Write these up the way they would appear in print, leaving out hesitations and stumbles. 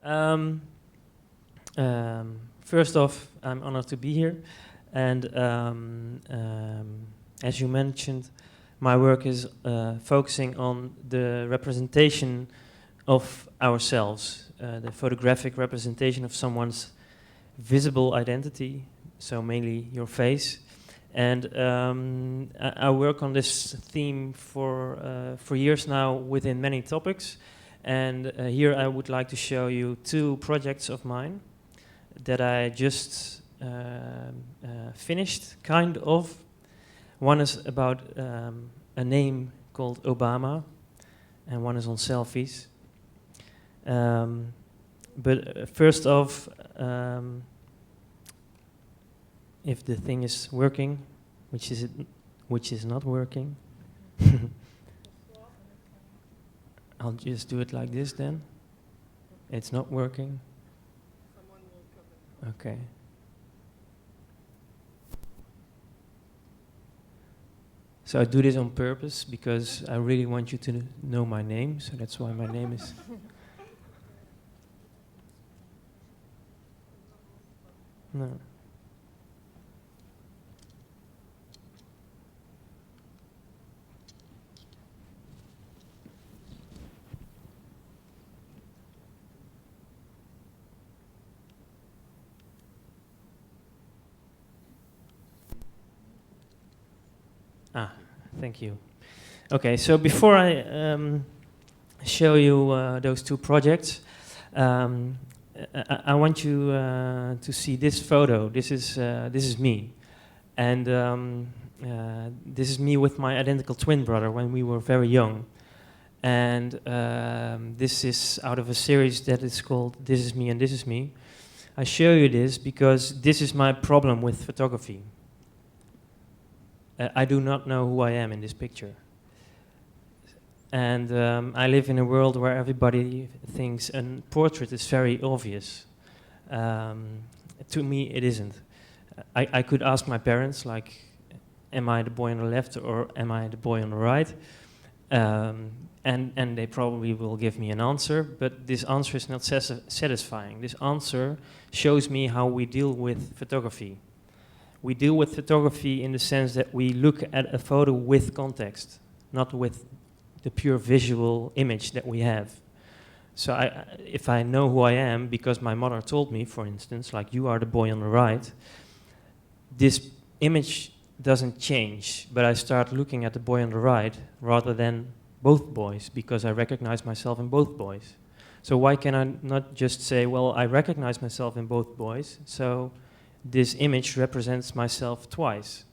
Um, First off, I'm honored to be here, and as you mentioned, my work is focusing on the representation of ourselves, the photographic representation of someone's visible identity, so mainly your face. And I work on this theme for years now within many topics. And here I would like to show you two projects of mine that I just finished, kind of. One is about a name called Obama, and one is on selfies. But first off, if the thing is working, which is not working, I'll just do it like this then. It's not working. Okay. So I do this on purpose because I really want you to know my name, so that's why my name is... No. Ah, thank you. Okay, so before I show you those two projects, I want you to see this photo. This is me, and this is me with my identical twin brother when we were very young. And this is out of a series that is called "This Is Me and This Is Me." I show you this because this is my problem with photography. I do not know who I am in this picture. And I live in a world where everybody thinks a portrait is very obvious. To me, it isn't. I could ask my parents, like, am I the boy on the left or am I the boy on the right? And they probably will give me an answer, but this answer is not satisfying. This answer shows me how we deal with photography. We deal with photography in the sense that we look at a photo with context, not with the pure visual image that we have. So if I know who I am, because my mother told me, for instance, like, you are the boy on the right, this image doesn't change, but I start looking at the boy on the right rather than both boys, because I recognize myself in both boys. So why can I not just say, well, I recognize myself in both boys, so this image represents myself twice.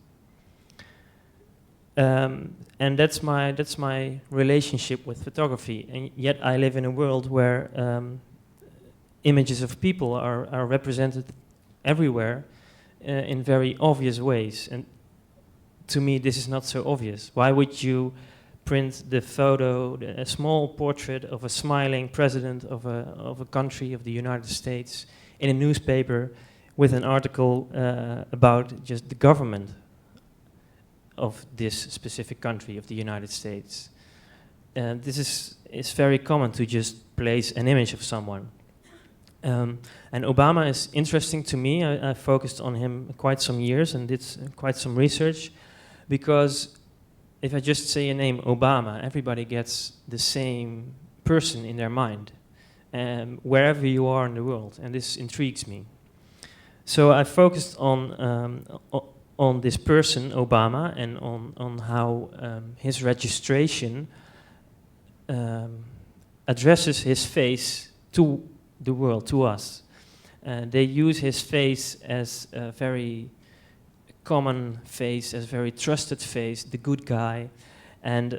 And that's my relationship with photography. And yet I live in a world where images of people are represented everywhere in very obvious ways. And to me, this is not so obvious. Why would you print the photo, a small portrait of a smiling president of a country, of the United States, in a newspaper with an article about just the government of this specific country, of the United States? And this is very common to just place an image of someone. And Obama is interesting to me. I focused on him quite some years and did quite some research, because if I just say a name, Obama, everybody gets the same person in their mind, wherever you are in the world, and this intrigues me. So I focused on this person, Obama, and on how his registration addresses his face to the world, to us. They use his face as a very common face, as a very trusted face, the good guy. And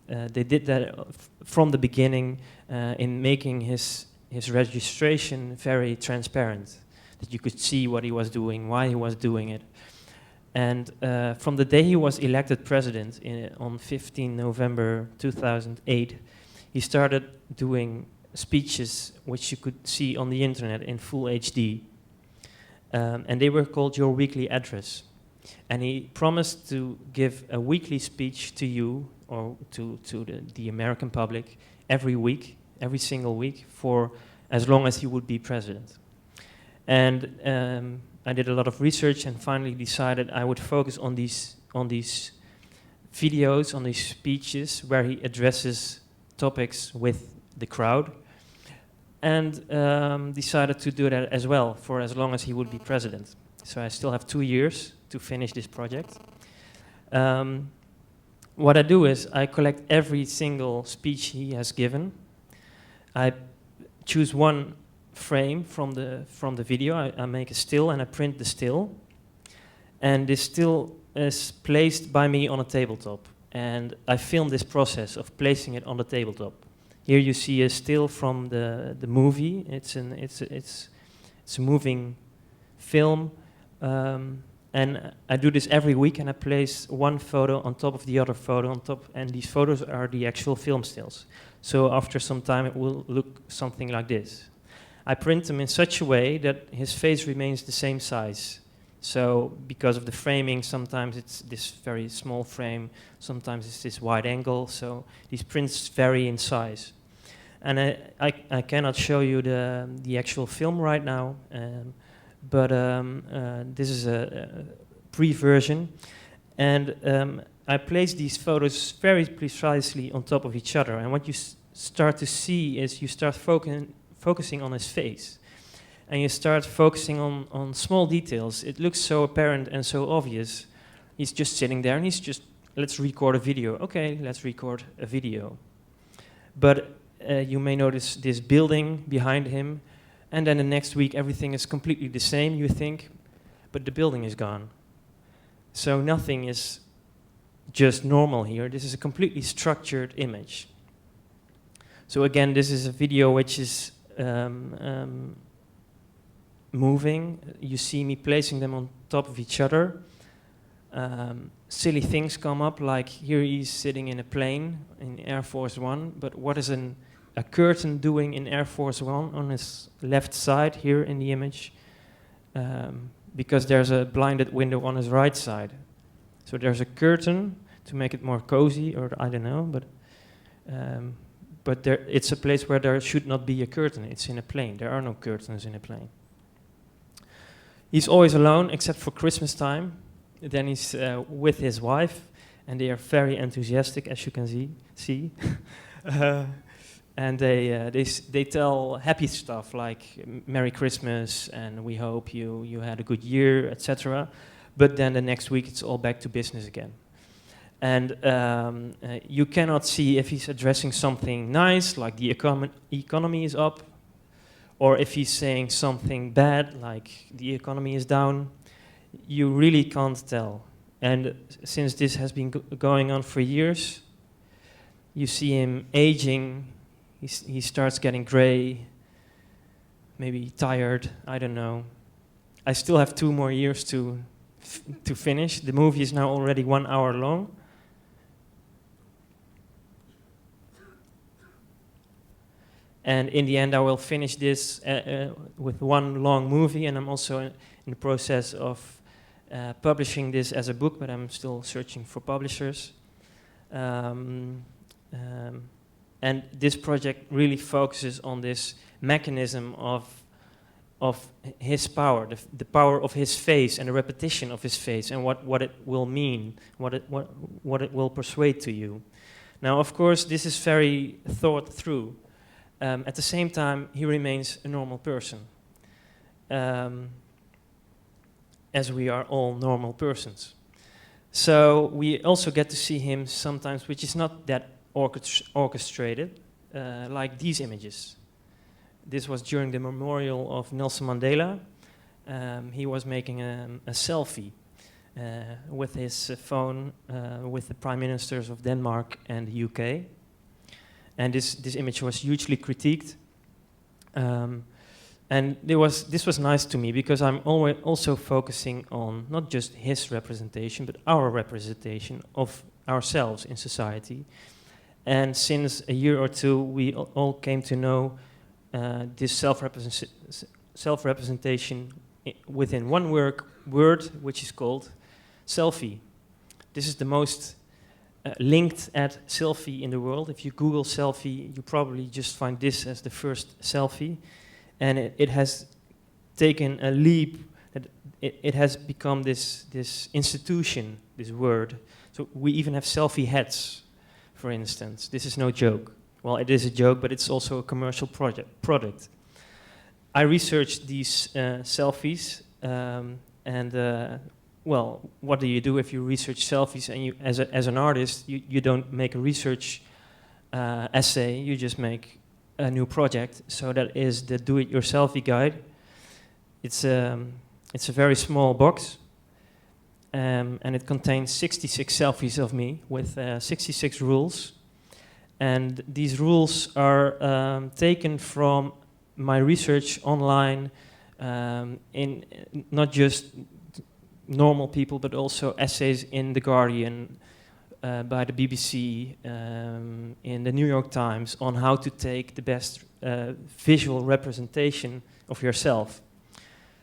they did that from the beginning in making his registration very transparent, that you could see what he was doing, why he was doing it. And from the day he was elected president on 15 November 2008, he started doing speeches which you could see on the internet in full HD. And they were called Your Weekly Address. And he promised to give a weekly speech to you, or to the American public, every week, every single week, for as long as he would be president. And I did a lot of research and finally decided I would focus on these videos, on these speeches where he addresses topics with the crowd, and decided to do that as well for as long as he would be president. So I still have 2 years to finish this project. What I do is I collect every single speech he has given. I choose one frame from the video. I make a still and I print the still. And this still is placed by me on a tabletop. And I film this process of placing it on the tabletop. Here you see a still from the movie. It's a moving film. And I do this every week, and I place one photo on top of the other photo on top, and these photos are the actual film stills. So after some time, it will look something like this. I print them in such a way that his face remains the same size. So because of the framing, sometimes it's this very small frame, sometimes it's this wide angle, so these prints vary in size. And I cannot show you the actual film right now, but this is a pre-version. And I place these photos very precisely on top of each other. And what you start to see is you start focusing on his face. And you start focusing on small details. It looks so apparent and so obvious. He's just sitting there and he's just, let's record a video. Okay, let's record a video. But you may notice this building behind him, and then the next week everything is completely the same, you think, but the building is gone. So nothing is just normal here. This is a completely structured image. So again, this is a video which is moving. You see me placing them on top of each other. Silly things come up, like here he's sitting in a plane in Air Force One, but what is a curtain doing in Air Force One on his left side here in the image? Because there's a blinded window on his right side. So there's a curtain to make it more cozy, or I don't know, but it's a place where there should not be a curtain. It's in a plane. There are no curtains in a plane. He's always alone, except for Christmas time. Then he's with his wife, and they are very enthusiastic, as you can see. And they tell happy stuff like Merry Christmas, and we hope you had a good year, etc. But then the next week it's all back to business again. And you cannot see if he's addressing something nice, like the economy is up, or if he's saying something bad, like the economy is down. You really can't tell. And since this has been going on for years, you see him aging. He starts getting gray, maybe tired, I don't know. I still have 2 more years to finish. The movie is now already 1 hour long. And in the end, I will finish this with one long movie, and I'm also in the process of publishing this as a book, but I'm still searching for publishers. And this project really focuses on this mechanism of his power, the power of his face and the repetition of his face, and what it will mean, what it will persuade to you. Now, of course, this is very thought through. At the same time, he remains a normal person, as we are all normal persons. So we also get to see him sometimes, which is not that orchestrated, like these images. This was during the memorial of Nelson Mandela. He was making a selfie with his phone with the prime ministers of Denmark and the UK. And this image was hugely critiqued. And this was nice to me, because I'm always also focusing on not just his representation, but our representation of ourselves in society. And since a year or two, we all came to know this self-representation within one word, which is called selfie. This is the most linked at selfie in the world. If you Google selfie, you probably just find this as the first selfie. and it has taken a leap. That it has become this institution, this word. So we even have selfie hats, for instance. This is no joke. Well, it is a joke, but it's also a commercial product. I researched these selfies, well, what do you do if you research selfies? And you, as an artist, you don't make a research essay. You just make a new project. So that is the Do-It-Yourselfie guide. It's a very small box, and it contains 66 selfies of me with 66 rules. And these rules are taken from my research online in not just normal people, but also essays in The Guardian, by the BBC, in the New York Times, on how to take the best visual representation of yourself.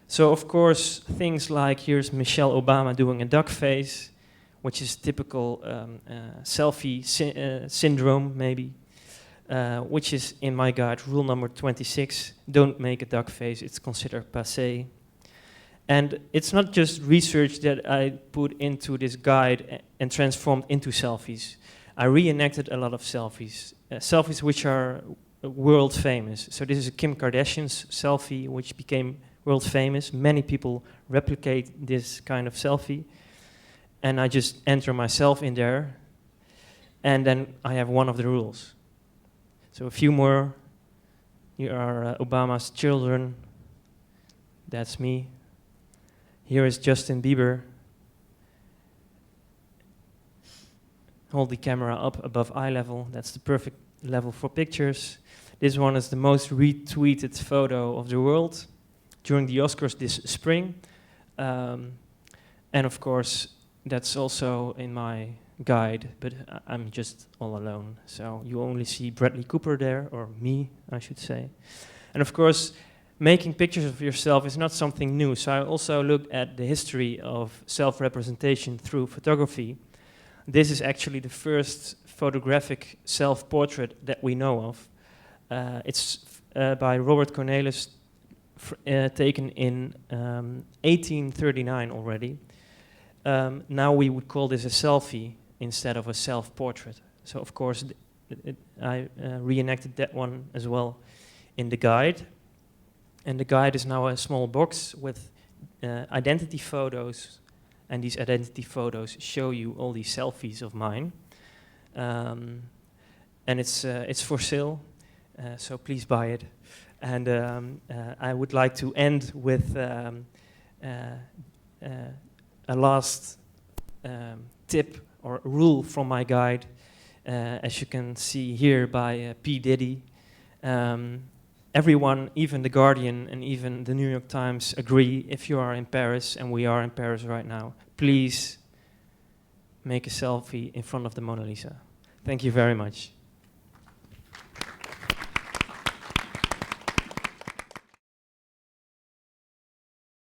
So, of course, things like here's Michelle Obama doing a duck face, which is typical selfie syndrome, maybe, which is in my guide, rule number 26, don't make a duck face, it's considered passé. And it's not just research that I put into this guide and transformed into selfies. I reenacted a lot of selfies, selfies which are world famous. So this is a Kim Kardashian's selfie, which became world famous. Many people replicate this kind of selfie. And I just enter myself in there, and then I have one of the rules. So a few more. Here are Obama's children. That's me. Here is Justin Bieber. Hold the camera up above eye level. That's the perfect level for pictures. This one is the most retweeted photo of the world during the Oscars this spring. And of course, that's also in my guide, but I'm just all alone. So you only see Bradley Cooper there, or me, I should say. And of course, making pictures of yourself is not something new. So I also looked at the history of self-representation through photography. This is actually the first photographic self-portrait that we know of. It's by Robert Cornelis, taken in 1839 already. Now we would call this a selfie instead of a self-portrait. So of course, I reenacted that one as well in the guide. And the guide is now a small box with identity photos, and these identity photos show you all these selfies of mine. And it's for sale, so please buy it. And I would like to end with a last tip or rule from my guide, as you can see here by P. Diddy. Everyone, even The Guardian and even the New York Times, agree if you are in Paris, and we are in Paris right now, please make a selfie in front of the Mona Lisa. Thank you very much.